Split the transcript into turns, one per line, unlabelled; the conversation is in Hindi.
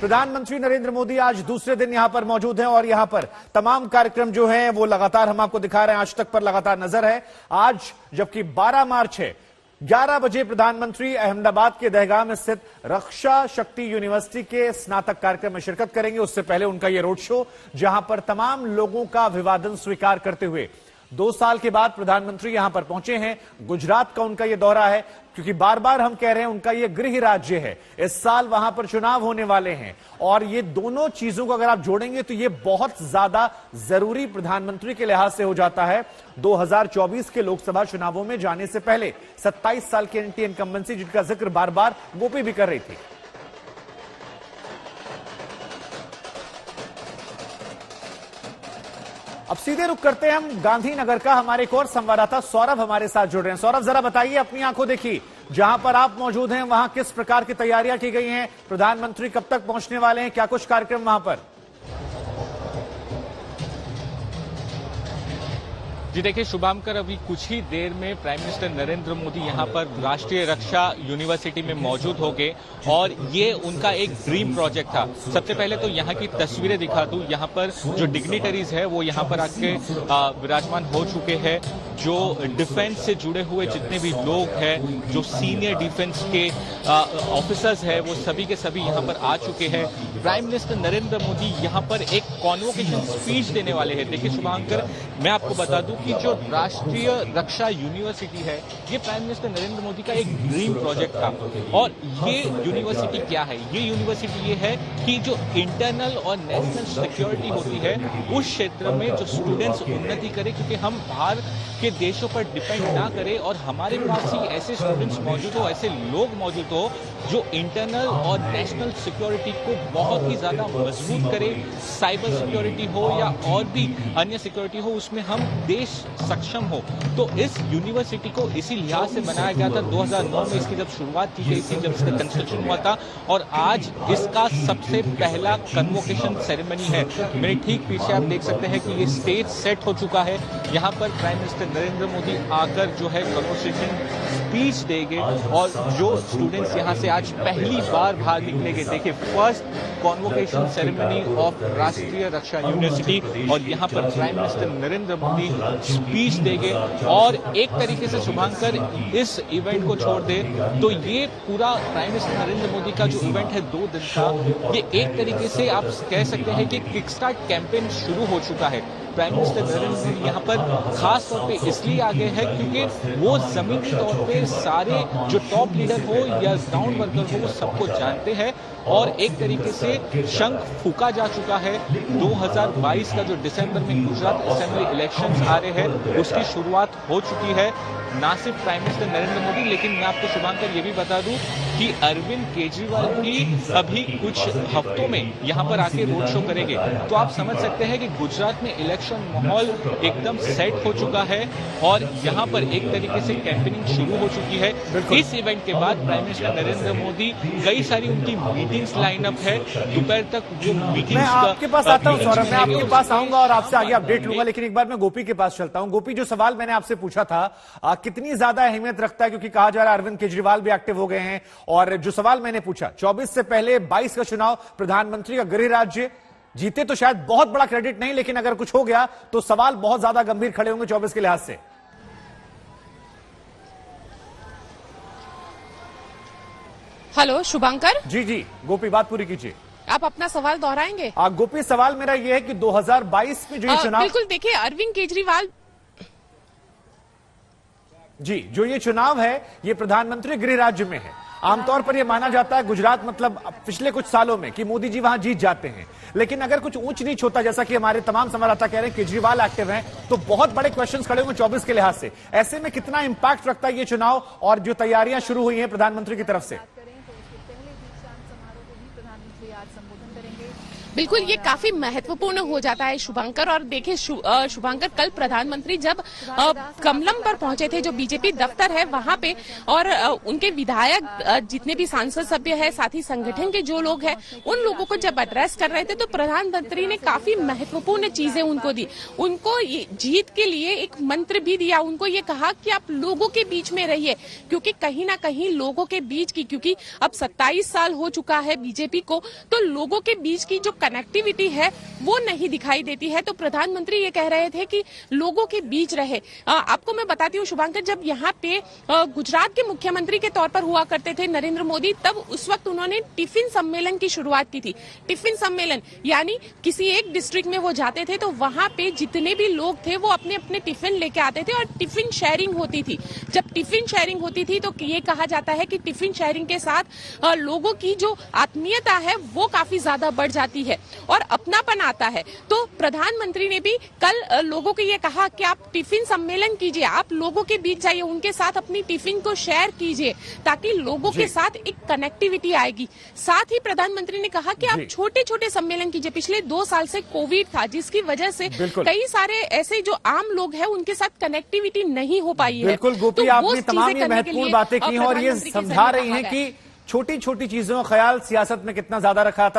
प्रधानमंत्री नरेंद्र मोदी आज दूसरे दिन यहां पर मौजूद हैं और यहां पर तमाम कार्यक्रम जो हैं वो लगातार हम आपको दिखा रहे हैं। आज तक पर लगातार नजर है। आज जबकि 12 मार्च है, 11 बजे प्रधानमंत्री अहमदाबाद के दहगाम स्थित रक्षा शक्ति यूनिवर्सिटी के स्नातक कार्यक्रम में शिरकत करेंगे। उससे पहले उनका यह रोड शो, जहां पर तमाम लोगों का अभिवादन स्वीकार करते हुए 2 साल के बाद प्रधानमंत्री यहां पर पहुंचे हैं। गुजरात का उनका यह दौरा है, क्योंकि बार बार हम कह रहे हैं उनका यह गृह राज्य है। इस साल वहां पर चुनाव होने वाले हैं और ये दोनों चीजों को अगर आप जोड़ेंगे तो ये बहुत ज्यादा जरूरी प्रधानमंत्री के लिहाज से हो जाता है। 2024 के लोकसभा चुनावों में जाने से पहले 27 साल की एंटी इनकम्बेंसी, जिनका जिक्र बार बार गोपी भी कर रही थी। अब सीधे रुख करते हैं हम गांधीनगर का। हमारे एक और संवाददाता सौरभ हमारे साथ जुड़ रहे हैं। सौरभ, जरा बताइए, अपनी आंखों देखी जहां पर आप मौजूद हैं वहां किस प्रकार की तैयारियां की गई हैं? प्रधानमंत्री कब तक पहुंचने वाले हैं? क्या कुछ कार्यक्रम वहां पर?
जी देखिए शुभांकर, अभी कुछ ही देर में प्राइम मिनिस्टर नरेंद्र मोदी यहां पर राष्ट्रीय रक्षा यूनिवर्सिटी में मौजूद होंगे और ये उनका एक ड्रीम प्रोजेक्ट था। सबसे पहले तो यहां की तस्वीरें दिखा दूं। यहां पर जो डिग्निटरीज है वो यहां पर आके विराजमान हो चुके हैं। जो डिफेंस से जुड़े हुए जितने भी लोग हैं, जो सीनियर डिफेंस के ऑफिसर्स हैं, वो सभी के सभी यहां पर आ चुके हैं। प्राइम मिनिस्टर नरेंद्र मोदी यहां पर एक कॉन्वोकेशन स्पीच देने वाले हैं। देखिए शुभांकर, मैं आपको बता दूं कि जो राष्ट्रीय रक्षा यूनिवर्सिटी है, ये प्राइम मिनिस्टर नरेंद्र मोदी का एक ड्रीम प्रोजेक्ट था। और ये यूनिवर्सिटी क्या है? ये यूनिवर्सिटी ये है कि जो इंटरनल और नेशनल सिक्योरिटी होती है उस क्षेत्र में जो स्टूडेंट्स उन्नति करे, क्योंकि हम बाहर के देशों पर डिपेंड ना करें और हमारे पास ही ऐसे स्टूडेंट्स मौजूद हो, ऐसे लोग मौजूद हो जो इंटरनल और नेशनल सिक्योरिटी को बहुत ही ज्यादा मजबूत करे। साइबर सिक्योरिटी हो या और भी अन्य सिक्योरिटी हो, उसमें हम देश सक्षम हो। तो इस यूनिवर्सिटी को इसी लिहाज से बनाया गया था। 2009 में इसकी जब शुरुआत की गई थी, जब इसका कंस्ट्रक्शन हुआ था, और आज इसका सबसे पहला कन्वोकेशन सेरेमनी है। मेरे ठीक पीछे आप देख सकते हैं कि ये स्टेज सेट हो चुका है। यहाँ पर प्राइम मिनिस्टर नरेंद्र मोदी आकर जो है कन्वोकेशन स्पीच देंगे और जो स्टूडेंट्स यहाँ से आज पहली बार बाहर निकलेंगे। देखिए, फर्स्ट कॉन्वोकेशन सेरेमनी ऑफ राष्ट्रीय रक्षा यूनिवर्सिटी, और यहाँ पर prime minister Narendra Modi speech देंगे। और एक तरीके से शुभांकर, इस इवेंट को छोड़ दे तो ये पूरा प्राइम मिनिस्टर नरेंद्र मोदी का जो इवेंट है 2 दिन का, ये एक तरीके से आप कह सकते हैं कि किक स्टार्ट कैंपेन शुरू हो चुका है। प्राइम मिनिस्टर नरेंद्र मोदी यहाँ पर खास तौर पे इसलिए आ गए हैं क्योंकि वो जमीनी तौर पे सारे जो टॉप लीडर हो या ग्राउंड वर्कर हो, वो सबको जानते हैं। और एक तरीके से शंख फूका जा चुका है। 2022 का जो दिसंबर में गुजरात असेंबली इलेक्शंस आ रहे हैं, उसकी शुरुआत हो चुकी है। ना सिर्फ प्राइम मिनिस्टर नरेंद्र मोदी, लेकिन मैं आपको शुभांकर ये भी बता दूं कि अरविंद केजरीवाल भी अभी कुछ हफ्तों में यहाँ पर आके रोड शो करेंगे। तो आप समझ सकते हैं कि गुजरात में इलेक्शन माहौल एकदम सेट हो चुका है और यहाँ पर एक तरीके से कैंपेनिंग शुरू हो चुकी है। इस इवेंट के बाद प्राइम मिनिस्टर नरेंद्र मोदी, कई सारी उनकी मीटिंग्स लाइनअप है। दोपहर तक वो मीटिंग्स,
मैं आपके पास आता हूं सौरभ, मैं आपके पास आऊंगा और आपसे आगे अपडेट लूंगा, लेकिन एक बार मैं गोपी के पास चलता हूं। गोपी, जो सवाल मैंने आपसे पूछा था, कितनी ज्यादा अहमियत रखता है, क्योंकि कहा जा रहा है अरविंद केजरीवाल भी एक्टिव हो गए हैं, और जो सवाल मैंने पूछा, 24 से पहले 22 का चुनाव, प्रधानमंत्री का गृह राज्य, जीते तो शायद बहुत बड़ा क्रेडिट नहीं, लेकिन अगर कुछ हो गया तो सवाल बहुत ज्यादा गंभीर खड़े होंगे 24 के लिहाज से।
हेलो शुभांकर।
जी जी गोपी, बात पूरी कीजिए।
आप अपना सवाल दोहराएंगे?
गोपी, सवाल मेरा यह है कि 2022 में जो ये चुनाव,
बिल्कुल, देखिए अरविंद केजरीवाल
जी, जो ये चुनाव है ये प्रधानमंत्री गृह राज्य में है। आमतौर पर यह माना जाता है, गुजरात मतलब पिछले कुछ सालों में, कि मोदी जी वहां जीत जाते हैं, लेकिन अगर कुछ ऊंच नीच होता, जैसा कि हमारे तमाम संवाददाता कह रहे हैं, केजरीवाल एक्टिव हैं, तो बहुत बड़े क्वेश्चंस खड़े होंगे 24 के लिहाज से। ऐसे में कितना इंपैक्ट रखता है ये चुनाव और जो तैयारियां शुरू हुई हैं प्रधानमंत्री की तरफ से?
बिल्कुल, ये काफी महत्वपूर्ण हो जाता है शुभंकर। और देखिए शुभंकर, कल प्रधानमंत्री जब कमलम पर पहुंचे थे, जो बीजेपी दफ्तर है वहां पे, और उनके विधायक जितने भी सांसद सभ्य है, साथ ही संगठन के जो लोग हैं, उन लोगों को जब एड्रेस कर रहे थे तो प्रधानमंत्री ने काफी महत्वपूर्ण चीजें उनको दी। उनको जीत के लिए एक मंत्र भी दिया। उनको ये कहा कि आप लोगों के बीच में रहिए, क्योंकि कहीं ना कहीं लोगों के बीच की, क्योंकि अब 27 साल हो चुका है बीजेपी को, तो लोगों के बीच की जो कनेक्टिविटी है वो नहीं दिखाई देती है। तो प्रधानमंत्री ये कह रहे थे कि लोगों के बीच रहे। आपको मैं बताती हूँ शुभांकर, जब यहाँ पे गुजरात के मुख्यमंत्री के तौर पर हुआ करते थे नरेंद्र मोदी, तब उस वक्त उन्होंने टिफिन सम्मेलन की शुरुआत की थी। टिफिन सम्मेलन यानी किसी एक डिस्ट्रिक्ट में वो जाते थे तो वहां पे जितने भी लोग थे वो अपने अपने टिफिन लेके आते थे और टिफिन शेयरिंग होती थी। जब टिफिन शेयरिंग होती थी तो ये कहा जाता है कि टिफिन शेयरिंग के साथ लोगों की जो आत्मीयता है वो काफी ज्यादा बढ़ जाती है और अपनापन आता है। तो प्रधानमंत्री ने भी कल लोगों को ये कहा कि आप टिफिन सम्मेलन कीजिए, आप लोगों के बीच जाइए, उनके साथ अपनी टिफिन को शेयर कीजिए, ताकि लोगों के साथ एक कनेक्टिविटी आएगी। साथ ही प्रधानमंत्री ने कहा कि आप छोटे छोटे सम्मेलन कीजिए। पिछले 2 साल से कोविड था, जिसकी वजह से कई सारे ऐसे जो आम लोग हैं उनके साथ कनेक्टिविटी नहीं हो पाई है।
बिल्कुल गोपी,
तो
आपने तमाम ये महत्वपूर्ण बातें की और ये समझा रही हैं कि छोटी छोटी चीजों का ख्याल सियासत में कितना ज्यादा रखा था।